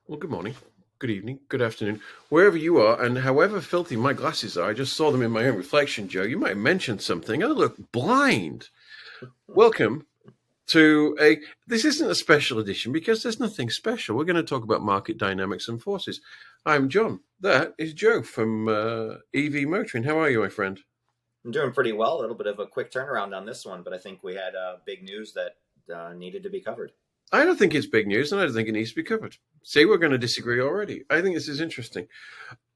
Well, good morning, good evening, good afternoon, wherever you are, and however filthy my glasses are. I just saw them in my own reflection, Joe. You might have mentioned something. I look blind. Welcome to a. This isn't a special edition because there's nothing special. We're going to talk about market dynamics and forces. I'm John. That is Joe from EV Motoring. How are you, my friend? I'm doing pretty well. A little bit of a quick turnaround on this one, but I think we had big news that needed to be covered. I don't think it's big news, and I don't think it needs to be covered. See, we're going to disagree already. I think this is interesting.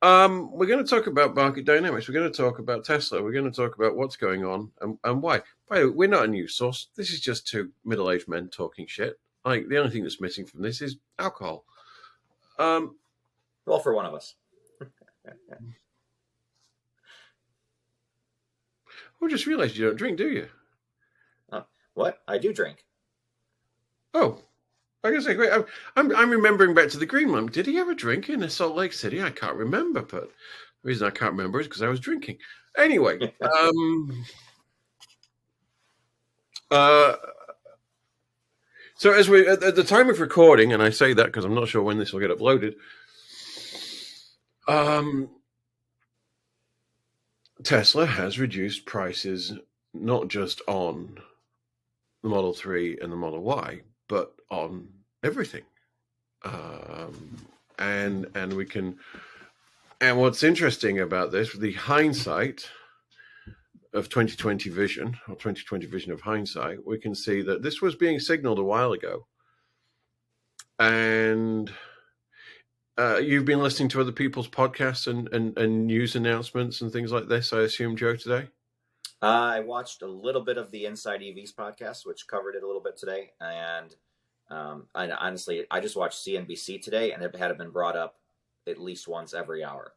We're going to talk about market dynamics. We're going to talk about Tesla. We're going to talk about what's going on and why. By the way, we're not a news source. This is just two middle-aged men talking shit. Like the only thing that's missing from this is alcohol. Well, for one of us. I just realized you don't drink, do you? What? I do drink. Oh, I guess I great. I'm remembering back to the Green Monk. Did he ever drink in Salt Lake City? I can't remember, but the reason I can't remember is because I was drinking. Anyway, so as we at the time of recording, and I say that because I'm not sure when this will get uploaded. Tesla has reduced prices not just on the Model 3 and the Model Y, but on everything. And we can. And what's interesting about this, the hindsight of 2020 vision, or 2020 vision of hindsight, we can see that this was being signaled a while ago. And you've been listening to other people's podcasts and news announcements and things like this, I assume, Joe, today? I watched a little bit of the Inside EVs podcast, which covered it a little bit today. And honestly, I just watched CNBC today, and it had been brought up at least once every hour.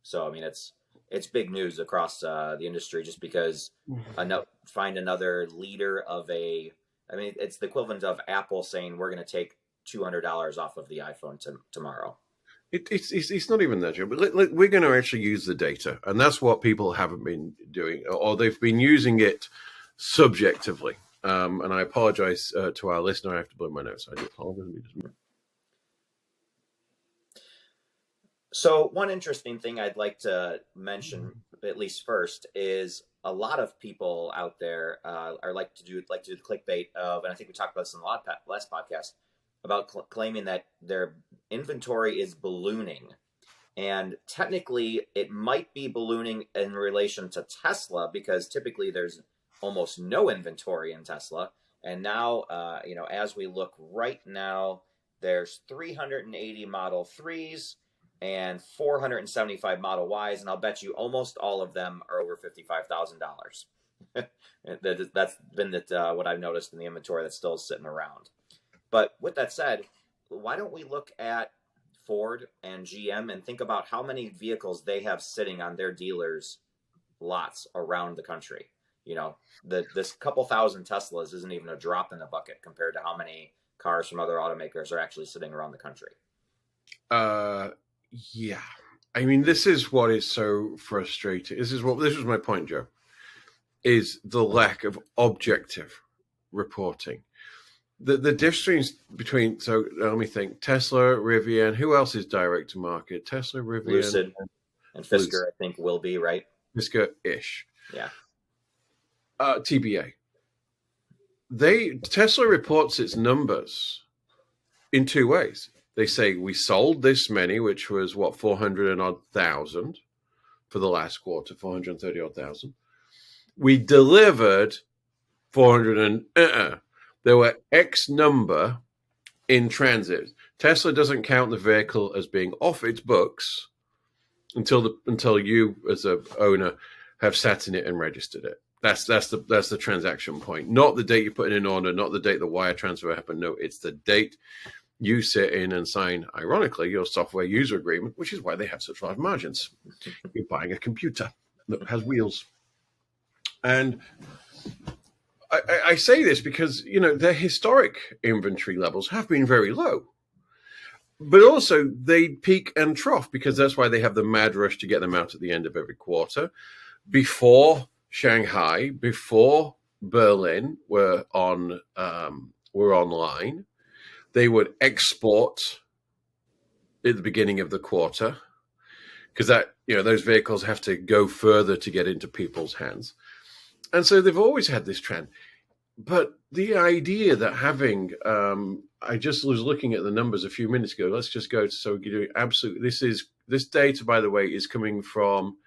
So, I mean, it's big news across the industry just because find another leader of it's the equivalent of Apple saying we're going to take $200 off of the iPhone tomorrow. It's not even that, Joe, but we're going to actually use the data. And that's what people haven't been doing, or they've been using it subjectively. And I apologize to our listener. I have to blow my nose. I do apologize. So one interesting thing I'd like to mention, at least first, is a lot of people out there are like to do the clickbait of, and I think we talked about this in the last podcast, about claiming that their inventory is ballooning. And technically, it might be ballooning in relation to Tesla because typically there's almost no inventory in Tesla. And now, as we look right now, there's 380 Model 3s and 475 Model Ys, and I'll bet you almost all of them are over $55,000. That's been what I've noticed in the inventory that's still sitting around. But with that said, why don't we look at Ford and GM and think about how many vehicles they have sitting on their dealers' lots around the country? This couple thousand Teslas isn't even a drop in the bucket compared to how many cars from other automakers are actually sitting around the country. Yeah. I mean, this is what is so frustrating. This was my point, Joe, is the lack of objective reporting. The difference between, so let me think, Tesla, Rivian, who else is direct to market? Tesla, Rivian. Lucid and Fisker, Lucid. I think, will be, right? Fisker-ish. Yeah. TBA. Tesla reports its numbers in two ways. They say we sold this many, which was 400 and odd thousand for the last quarter, 430 odd thousand. We delivered 400 and there were X number in transit. Tesla doesn't count the vehicle as being off its books until you, as a owner, have sat in it and registered it. That's the transaction point. Not the date you put in an order, not the date the wire transfer happened. No, it's the date you sit in and sign, ironically, your software user agreement, which is why they have such large margins. You're buying a computer that has wheels. And I say this because, their historic inventory levels have been very low. But also they peak and trough because that's why they have the mad rush to get them out at the end of every quarter. Before Shanghai, before Berlin were online, they would export at the beginning of the quarter, because that, those vehicles have to go further to get into people's hands. And so they've always had this trend. But the idea that having, I just was looking at the numbers a few minutes ago. Let's just go to, so we're absolutely, this data, by the way, is coming from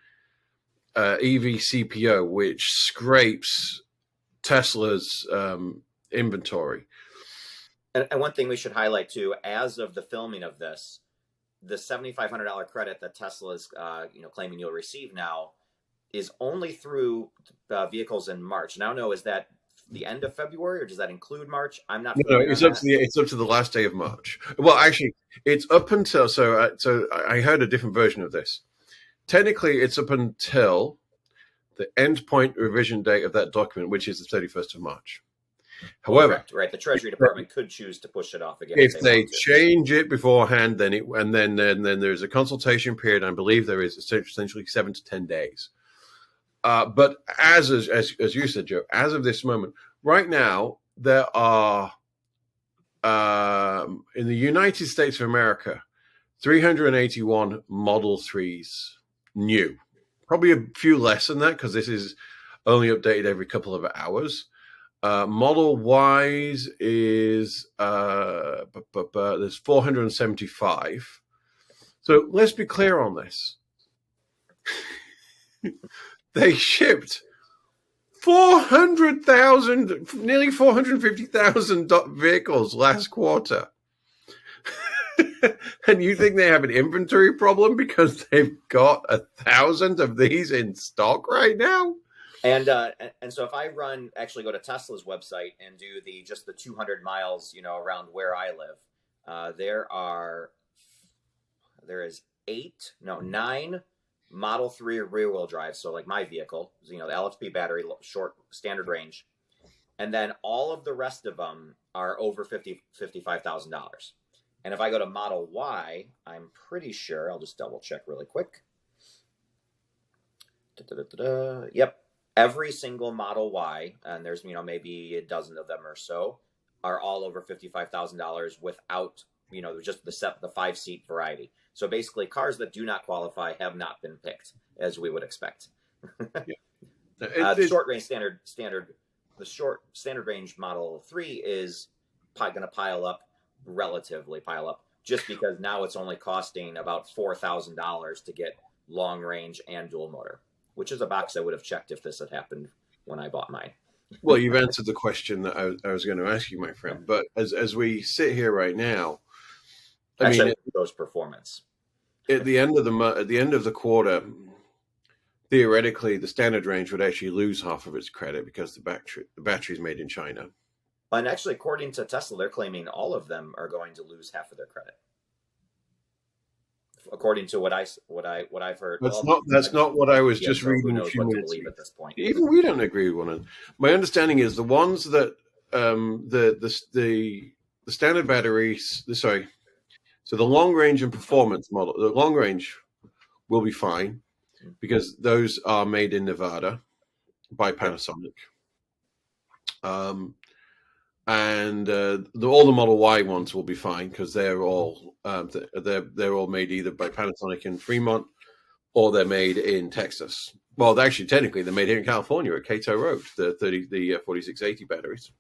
EVCPO, which scrapes Tesla's inventory. And one thing we should highlight too, as of the filming of this, the $7,500 credit that Tesla is, claiming you'll receive now is only through vehicles in March. Now, no, is that the end of February, or does that include March? I'm not. No, it's up to the last day of March. Well, actually, it's up until so I heard a different version of this. Technically, it's up until the endpoint revision date of that document, which is the 31st of March. However, correct, right, the Treasury Department could choose to push it off again if they change it beforehand. Then there's a consultation period. I believe there is essentially 7 to 10 days. But as you said, Joe, as of this moment, right now there are in the United States of America 381 Model 3s new. Probably a few less than that because this is only updated every couple of hours. Model Ys is there's 475. So let's be clear on this. They shipped 400,000, nearly 450,000 vehicles last quarter. And you think they have an inventory problem because they've got 1,000 of these in stock right now? And so if I actually go to Tesla's website and do just the 200 miles, around where I live, there is 9 Model 3 rear-wheel drive, so like my vehicle, the LFP battery, short standard range, and then all of the rest of them are over $55,000. And if I go to Model Y, I'm pretty sure, I'll just double check really quick. Yep, every single Model Y, and there's maybe a dozen of them or so, are all over $55,000 without just the 5-seat variety. So basically, cars that do not qualify have not been picked, as we would expect. The short range standard range Model 3 is going to relatively pile up, just because now it's only costing about $4,000 to get long range and dual motor, which is a box I would have checked if this had happened when I bought mine. Well, you've answered the question that I was going to ask you, my friend. But as we sit here right now, I mean, those performance at the end of the quarter, theoretically, the standard range would actually lose half of its credit because the battery is made in China. And actually, according to Tesla, they're claiming all of them are going to lose half of their credit. According to what I've heard, that's not what I was just reading. Who knows what to believe at this point? Even we don't agree with one another. My understanding is the ones that the standard batteries. So the long range and performance model, the long range will be fine because those are made in Nevada by Panasonic. And all the Model Y ones will be fine because they're all made either by Panasonic in Fremont or they're made in Texas. Well, actually, technically, they're made here in California at Cato Road. The 4680 batteries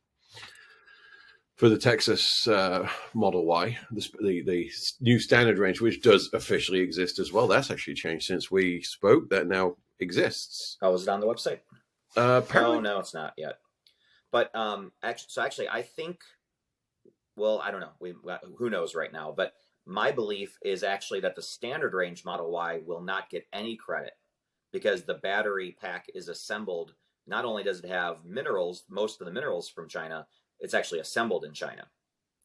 for the Texas Model Y, the new standard range, which does officially exist as well. That's actually changed since we spoke. That now exists. Oh, is it on the website? Apparently. No, it's not yet. But actually, I think, well, I don't know. Who knows right now? But my belief is actually that the standard range Model Y will not get any credit because the battery pack is assembled. Not only does it have minerals, most of the minerals from China, it's actually assembled in China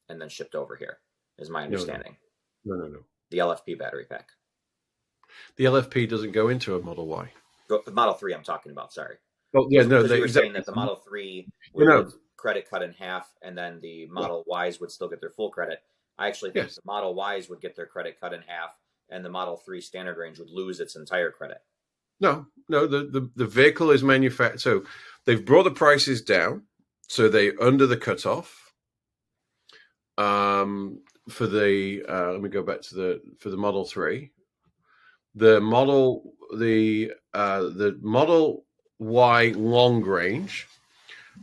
and then shipped over here, is my understanding. No. The LFP battery pack. The LFP doesn't go into a Model Y. The Model 3 I'm talking about, sorry. Oh, yeah, no. You were saying that the Model 3 would get credit cut in half, and then the Model Ys would still get their full credit. I actually think the Model Ys would get their credit cut in half, and the Model 3 standard range would lose its entire credit. No. The vehicle is manufactured. So they've brought the prices down, so they're under the cutoff. for the let me go back to the Model 3. The Model Y long range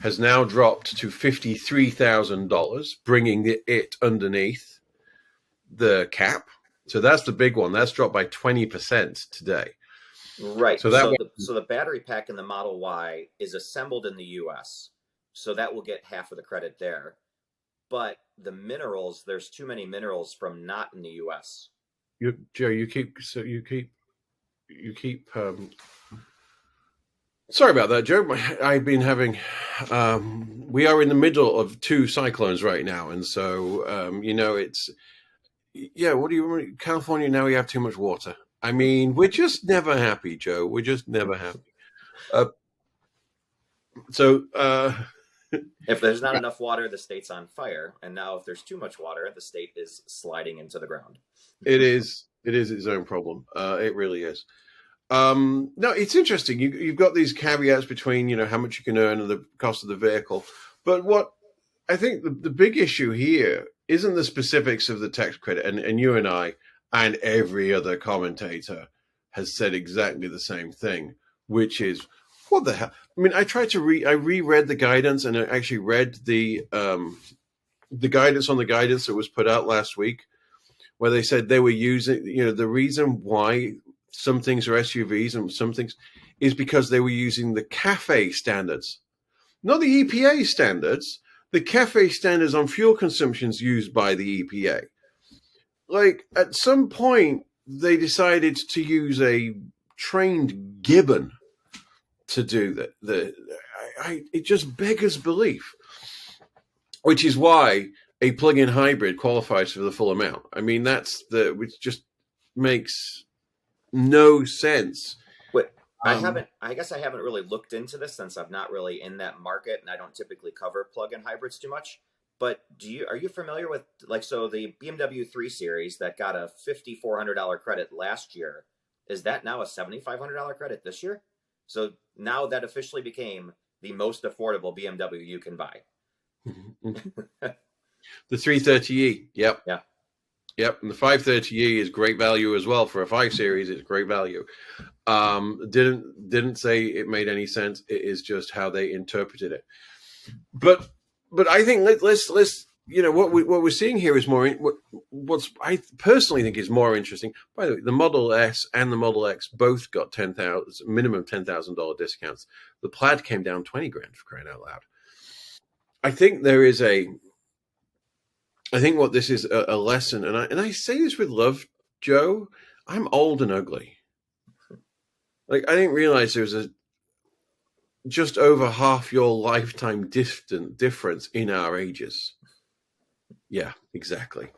has now dropped to $53,000, bringing it underneath the cap. So that's the big one. That's dropped by 20% today. Right. So that So the battery pack in the Model Y is assembled in the U.S., so that will get half of the credit there. But the minerals, there's too many minerals from not in the U.S. Joe, you keep. Sorry about that, Joe. I've been having. We are in the middle of two cyclones right now, and so it's. Yeah, what do you want? California now? We have too much water. I mean, we're just never happy, Joe. We're just never happy. Uh, so If there's not yeah, enough water, the state's on fire, and now if there's too much water, the state is sliding into the ground. it is. It is its own problem. It really is. No, it's interesting. You've got these caveats between how much you can earn and the cost of the vehicle, but what I think the big issue here isn't the specifics of the tax credit, and you and I and every other commentator has said exactly the same thing, which is what the hell. I mean, I reread the guidance, and I actually read the guidance on the guidance that was put out last week, where they said they were using the reason why some things are SUVs and some things is because they were using the CAFE standards, not the EPA standards. The CAFE standards on fuel consumptions used by the EPA. Like at some point, they decided to use a trained gibbon to do that. It just beggars belief, which is why a plug-in hybrid qualifies for the full amount. I mean, which just makes no sense. But I guess I haven't really looked into this since I'm not really in that market, and I don't typically cover plug-in hybrids too much. But are you familiar with the BMW 3 Series that got a $5,400 credit last year? Is that now a $7,500 credit this year? So now that officially became the most affordable BMW you can buy. The 330e, yep. Yeah. Yep, and the 530e is great value as well for a 5 Series. It's great value. Didn't say it made any sense. It is just how they interpreted it. But I think let's what we're seeing here is more. What's I personally think is more interesting. By the way, the Model S and the Model X both got minimum $10,000 discounts. The Plaid came down $20,000 for crying out loud. I think what this is a lesson, and I say this with love, Joe. I'm old and ugly. Like I didn't realize there was just over half your lifetime difference in our ages. Yeah, exactly.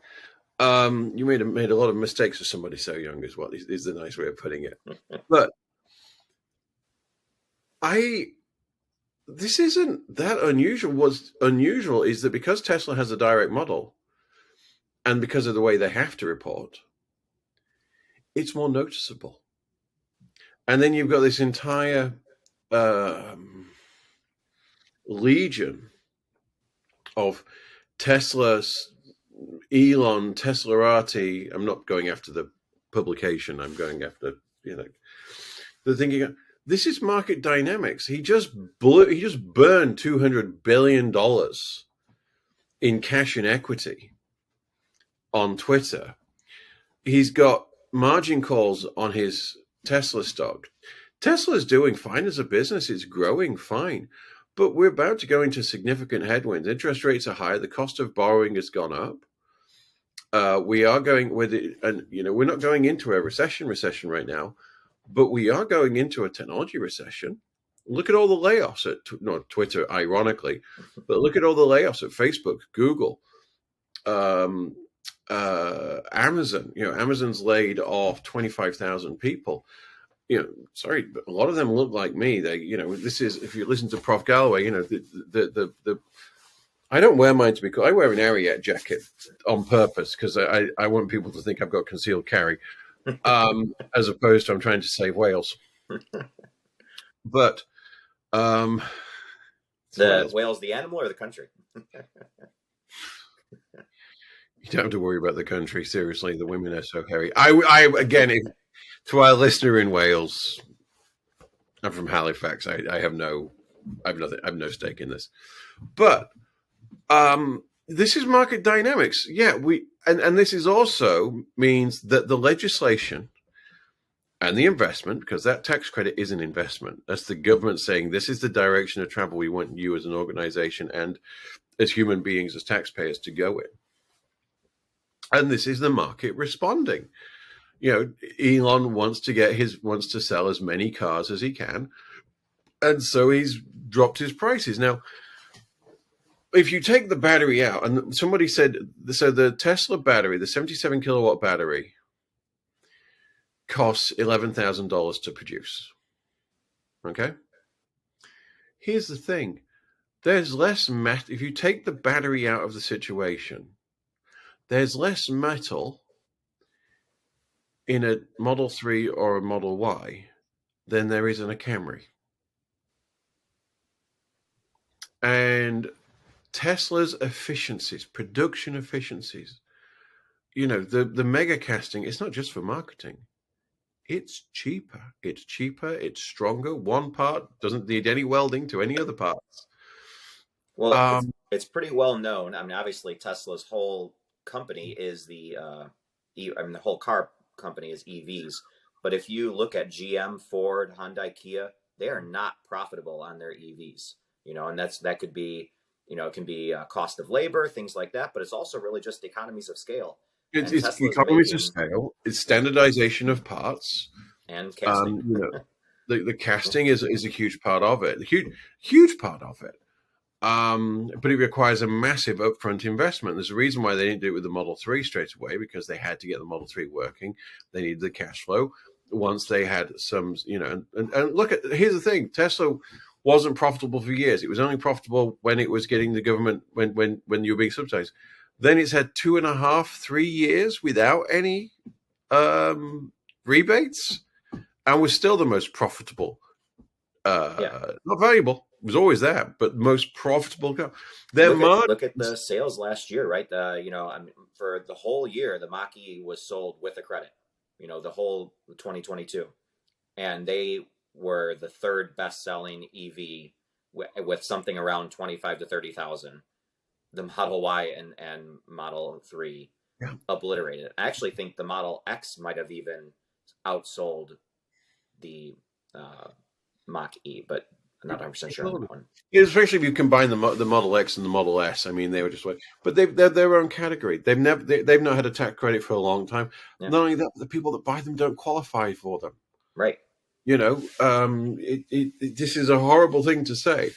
You made a lot of mistakes for somebody so young as well. Is the nice way of putting it. But this isn't that unusual. What's unusual is that because Tesla has a direct model, and because of the way they have to report, it's more noticeable. And then you've got this entire legion of Tesla's Elon Teslarati. I'm not going after the publication. I'm going after the thinking. This is market dynamics. He just burned $200 billion in cash and equity on Twitter. He's got margin calls on his Tesla stock. Tesla's doing fine as a business. It's growing fine. But we're about to go into significant headwinds. Interest rates are higher. The cost of borrowing has gone up. We are going with it, and we're not going into a recession right now, but we are going into a technology recession. Look at all the layoffs at Twitter, ironically, but look at all the layoffs at Facebook, Google, Amazon. Amazon's laid off 25,000 people. Sorry, but a lot of them look like me. They, this is, if you listen to Prof. Galloway, the I don't wear mine to be cool. I wear an Ariat jacket on purpose because I want people to think I've got concealed carry, as opposed to I'm trying to save whales. But the whales, the animal or the country? You don't have to worry about the country. Seriously, the women are so hairy. I again, to our listener in Wales, I'm from Halifax. I have no, I have nothing. I have no stake in this. But this is market dynamics. Yeah, and this is also means that the legislation and the investment, because that tax credit is an investment. That's the government saying this is the direction of travel we want you as an organization and as human beings, as taxpayers, to go in. And this is the market responding. Elon wants to sell as many cars as he can, and so he's dropped his prices. Now, if you take the battery out, and somebody said, so the Tesla battery, the 77 kilowatt battery, costs $11,000 to produce. Okay? Here's the thing. There's less metal. If you take the battery out of the situation, there's less metal in a Model 3 or a Model Y than there is in a Camry. And Tesla's efficiencies, production efficiencies, the mega casting, it's not just for marketing. It's cheaper. It's stronger. One part doesn't need any welding to any other parts. Well, it's pretty well known. I mean, obviously, Tesla's whole company is the whole car company is EVs. But if you look at GM, Ford, Hyundai, Kia, they are not profitable on their EVs. And that could be, it can be cost of labor, things like that. But it's also really just economies of scale. It's economies of scale. It's standardization of parts and casting. The casting is a huge part of it. Huge part of it. But it requires a massive upfront investment. There's a reason why they didn't do it with the Model 3 straight away, because they had to get the Model 3 working. They needed the cash flow. Once they had some, and look here's the thing: Tesla wasn't profitable for years. It was only profitable when it was getting the government, when you were being subsidized. Then it's had 2.5, 3 years without any rebates, and was still the most profitable. Not valuable. It was always there, but most profitable. Look at the sales last year, right? For the whole year, the Mach-E was sold with a credit. The whole 2022, and they were the third best-selling EV with something around 25 to 30,000. The Model Y and Model 3 obliterated. I actually think the Model X might have even outsold the Mach-E, but I'm not 100% sure on that one. Especially if you combine the Model X and the Model S. I mean, they were just but they're their own category. They've not had a tax credit for a long time. Yeah. Not only that, the people that buy them don't qualify for them. Right. This is a horrible thing to say,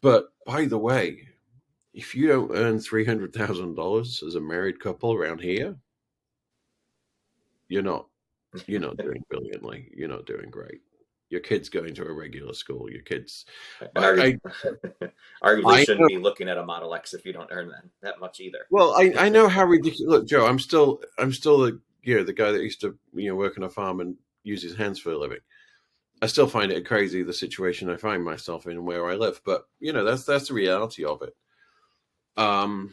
but by the way, if you don't earn $300,000 as a married couple around here, you're not doing brilliantly. You're not doing great. Your kid's going to a regular school. Your kids, arguably shouldn't be looking at a Model X if you don't earn that much either. Well, I know how ridiculous. Look, Joe, I'm still the guy that used to work on a farm and use his hands for a living. I still find it crazy, the situation I find myself in where I live, but that's the reality of it. But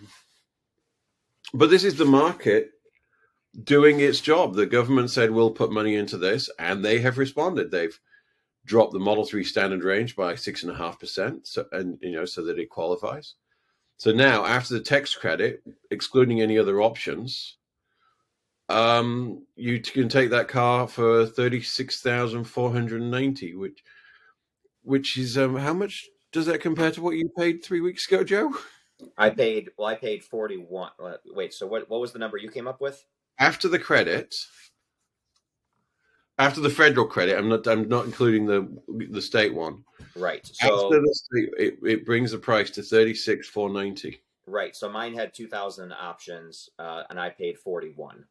this is the market doing its job. The government said we'll put money into this, and they have responded. They've dropped the Model 3 standard range by 6.5%, so that it qualifies. So now, after the tax credit, excluding any other options, you can take that car for $36,490, which is how much does that compare to what you paid 3 weeks ago, Joe? I paid 41. Wait, so what was the number you came up with? After the credit, after the federal credit, I'm not including the state one. Right. So after the state, it brings the price to $36,490. Right. So mine had 2,000 options, and I paid 41.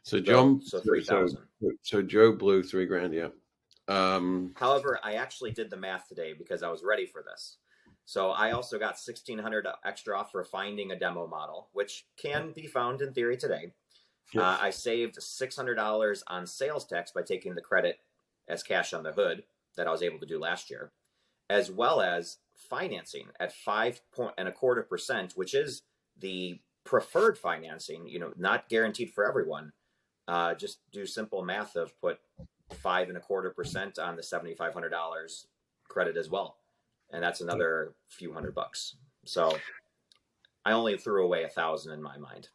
So John, so 3,000. So Joe blew $3,000. Yeah. However, I actually did the math today because I was ready for this. So I also got $1,600 extra off for finding a demo model, which can be found in theory today. Yes. I saved $600 on sales tax by taking the credit as cash on the hood that I was able to do last year, as well as financing at 5.25%, which is the preferred financing, not guaranteed for everyone. Just do simple math of put 5.25% on the $7,500 credit as well, and that's another few $100. So I only threw away $1,000 in my mind.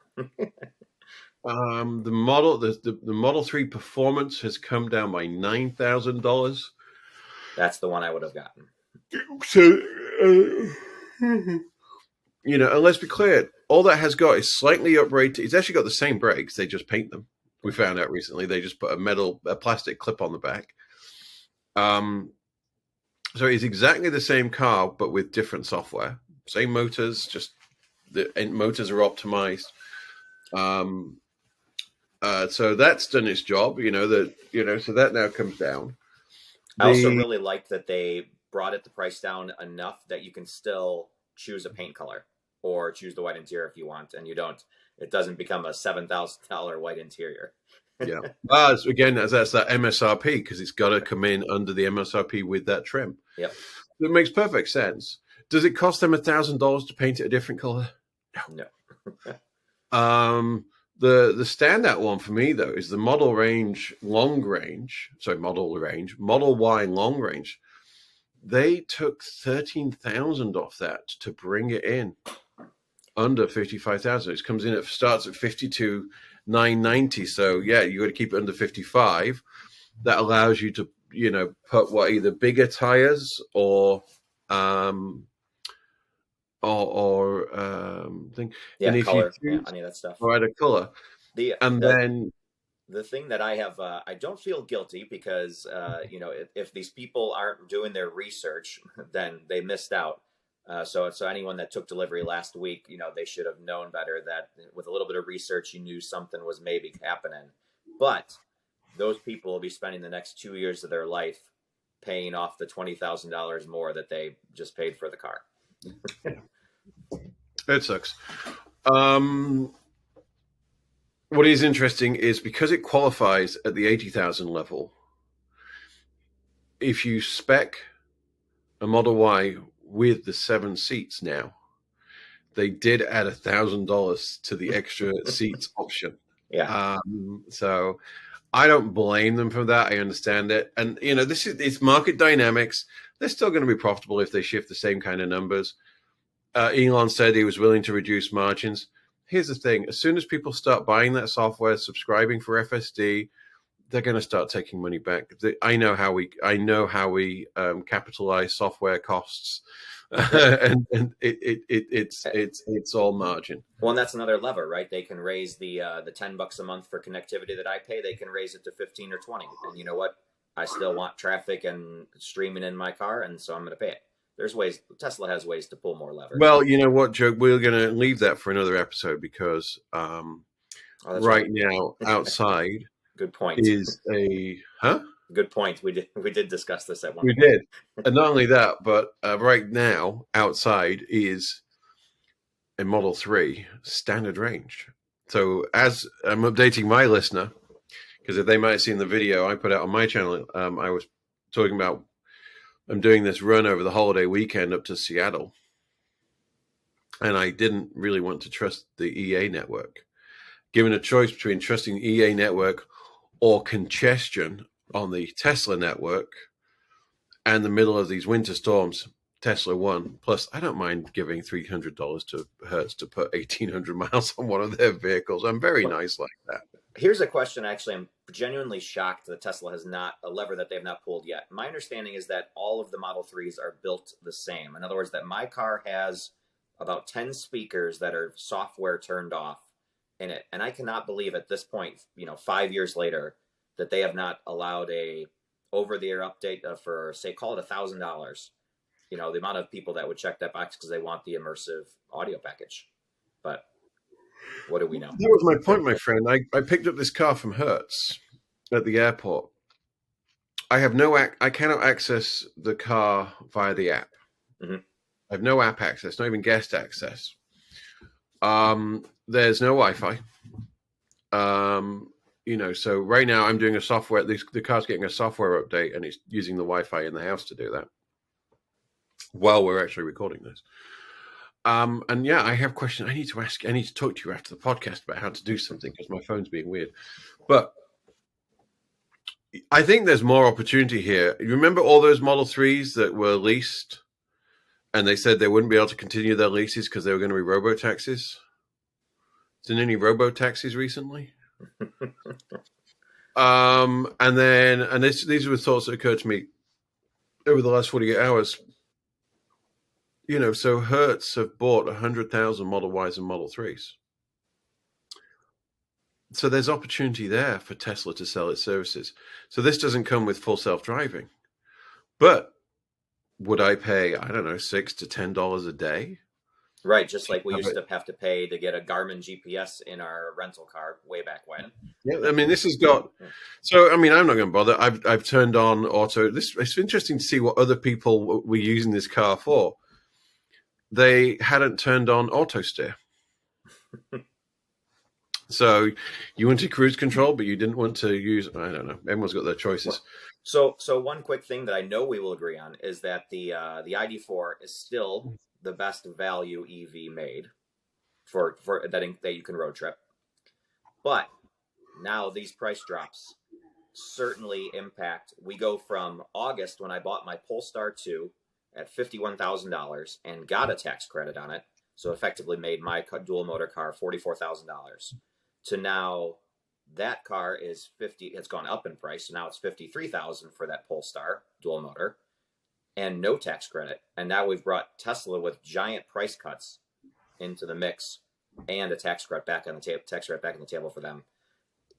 The Model 3 Performance has come down by $9,000. That's the one I would have gotten. So, and let's be clear, all that has got is slightly uprated. It's actually got the same brakes. They just paint them. We found out recently. They just put a plastic clip on the back. So it's exactly the same car, but with different software. Same motors, just the motors are optimized. So that's done its job. So that now comes down. I also really like that they brought the price down enough that you can still choose a paint color or choose the white interior if you want, and it doesn't become a $7,000 white interior. Yeah. Again, that's that MSRP, because it's got to come in under the MSRP with that trim. Yep. It makes perfect sense. Does it cost them $1,000 to paint it a different color? No. The standout one for me, though, is the Model Y long range. They took $13,000 off that to bring it in under $55,000. It comes in, it starts at $52,990. So yeah, you got to keep it under 55. That allows you to, put either bigger tires or thing. Yeah, and if color, you any of that stuff. Or add a color. The thing that I have, I don't feel guilty because, if these people aren't doing their research, then they missed out. So anyone that took delivery last week, they should have known better that with a little bit of research, you knew something was maybe happening. But those people will be spending the next 2 years of their life paying off the $20,000 more that they just paid for the car. It sucks. What is interesting is because it qualifies at the 80,000 level, if you spec a Model Y with the 7 seats now, they did add $1,000 to the extra seats option. Yeah. So I don't blame them for that. I understand it. And, it's market dynamics. They're still going to be profitable if they shift the same kind of numbers. Elon said he was willing to reduce margins. Here's the thing. As soon as people start buying that software, subscribing for FSD, they're going to start taking money back. I know how we capitalize software costs, and it's all margin. Well, and that's another lever, right? They can raise the $10 a month for connectivity that I pay. They can raise it to 15 or 20. And you know what? I still want traffic and streaming in my car, and so I'm going to pay it. There's ways. Tesla has ways to pull more leverage. Well, you know what, Joe? We're going to leave that for another episode because right now outside. Good point. Is Good point. We did discuss this at one point. We did. And not only that, but right now outside is a Model 3 standard range. So as I'm updating my listener, because if they might have seen the video I put out on my channel, I was talking about I'm doing this run over the holiday weekend up to Seattle. And I didn't really want to trust the EA network. Given a choice between trusting EA network or congestion on the Tesla network and the middle of these winter storms, Tesla won. Plus, I don't mind giving $300 to Hertz to put 1,800 miles on one of their vehicles. I'm very nice like that. Here's a question. Actually, I'm genuinely shocked that Tesla has not a lever that they have not pulled yet. My understanding is that all of the Model 3s are built the same. In other words, that my car has about 10 speakers that are software turned off in it. And I cannot believe at this point, 5 years later, that they have not allowed a over-the-air update for, say, call it $1,000. The amount of people that would check that box because they want the immersive audio package. But what do we know? That was my point, my friend. I picked up this car from Hertz at the airport. I cannot access the car via the app. Mm-hmm. I have no app access, not even guest access. There's no Wi-Fi. So right now I'm doing a software. The car's getting a software update, and it's using the Wi-Fi in the house to do that while we're actually recording this. And yeah, I have questions. I need to talk to you after the podcast about how to do something because my phone's being weird. But I think there's more opportunity here. You remember all those Model 3s that were leased and they said they wouldn't be able to continue their leases because they were going to be robo-taxis? Seen any robo-taxis recently? These were thoughts that occurred to me over the last 48 hours. So Hertz have bought 100,000 Model Ys and Model 3s. So there's opportunity there for Tesla to sell its services. So this doesn't come with full self-driving. But would I pay, I don't know, $6 to $10 a day? Right, just like we used to have to pay to get a Garmin GPS in our rental car way back when. Yeah, I mean, this has got. So, I mean, I'm not going to bother. I've turned on auto. It's interesting to see what other people were using this car for. They hadn't turned on auto steer. So you wanted cruise control, but you didn't want to use. I don't know. Everyone's got their choices. So one quick thing that I know we will agree on is that the ID4 is still the best value EV made for that you can road trip. But now these price drops certainly impact. We go from August when I bought my Polestar 2 at $51,000 and got a tax credit on it, so effectively made my dual motor car $44,000, to now that car is it's gone up in price, so now it's $53,000 for that Polestar dual motor and no tax credit. And now we've brought Tesla with giant price cuts into the mix and a tax credit back on the table for them.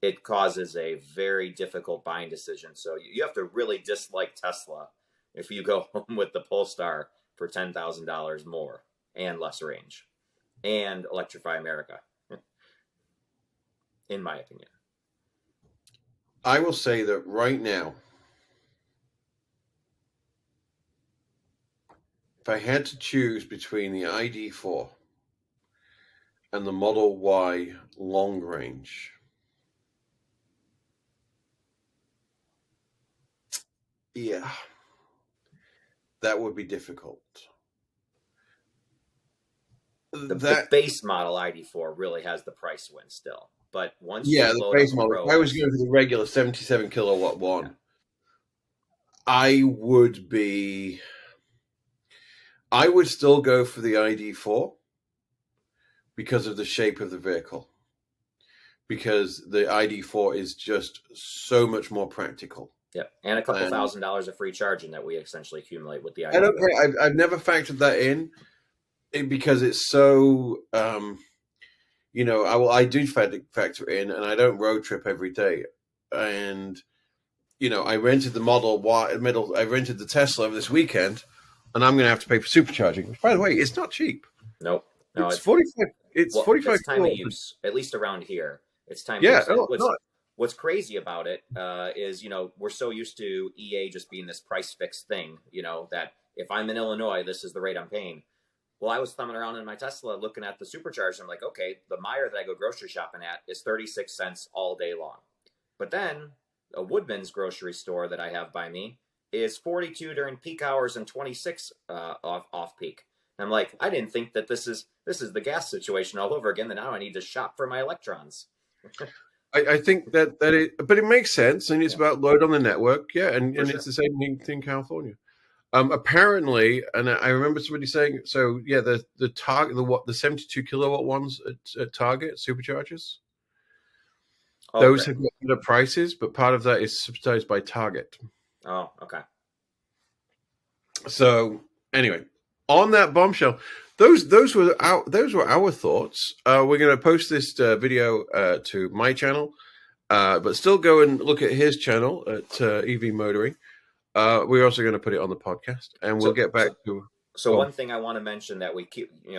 It causes a very difficult buying decision. So you have to really dislike Tesla if you go home with the Polestar for $10,000 more and less range and electrify America, in my opinion. I will say that right now, if I had to choose between the ID4 and the Model Y long range, yeah, that would be difficult. The base model ID4 really has the price win still. But once the base model, if I was going for the regular 77 kilowatt one, yeah, I would still go for the ID4 because of the shape of the vehicle. Because the ID4 is just so much more practical. Yeah, and a couple $1,000 of free charging that we essentially accumulate with the ID4. I don't care. I've never factored that in because it's so. I do factor in, and I don't road trip every day, and I rented the Model Y. I rented the Tesla this weekend, and I'm going to have to pay for supercharging. Which, by the way, it's not cheap. Nope. No, it's 45. It's 45. It's time of use, at least around here. It's time. Yeah. What's crazy about it is, we're so used to EA just being this price fixed thing, that if I'm in Illinois, this is the rate I'm paying. Well, I was thumbing around in my Tesla looking at the supercharger. I'm like, okay, the Meijer that I go grocery shopping at is 36 cents all day long. But then a Woodman's grocery store that I have by me is 42 during peak hours and 26 off peak. And I'm like, I didn't think that this is the gas situation all over again. That now I need to shop for my electrons. I think that but it makes sense, and it's about load on the network, yeah, and it's the same thing in California. Apparently, and I remember somebody saying, so yeah, the Target, the 72 kilowatt ones at Target superchargers, those have got better prices, but part of that is subsidized by Target. Oh, okay. So anyway, on that bombshell, those were our thoughts. We're going to post this video to my channel, but still go and look at his channel at EV Motoring. We're also going to put it on the podcast, and we'll get back to. So one thing I want to mention that we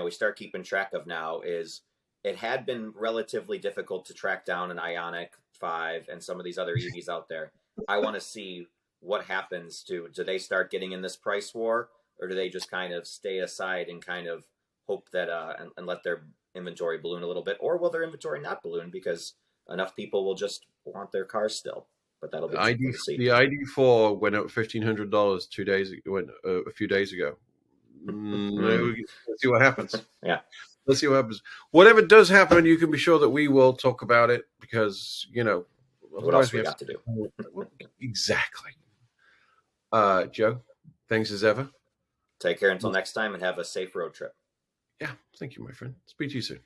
start keeping track of now is it had been relatively difficult to track down an Ioniq 5 and some of these other EVs out there. I want to see what happens do they start getting in this price war, or do they just kind of stay aside and kind of hope that and let their inventory balloon a little bit, or will their inventory not balloon because enough people will just want their cars still? But that'll be the ID4 went up $1,500 a few days ago. Let's see what happens. Yeah. Let's see what happens. Whatever does happen, you can be sure that we will talk about it because, what else we got to do? Exactly. Joe, thanks as ever. Take care until next time and have a safe road trip. Yeah. Thank you, my friend. Speak to you soon.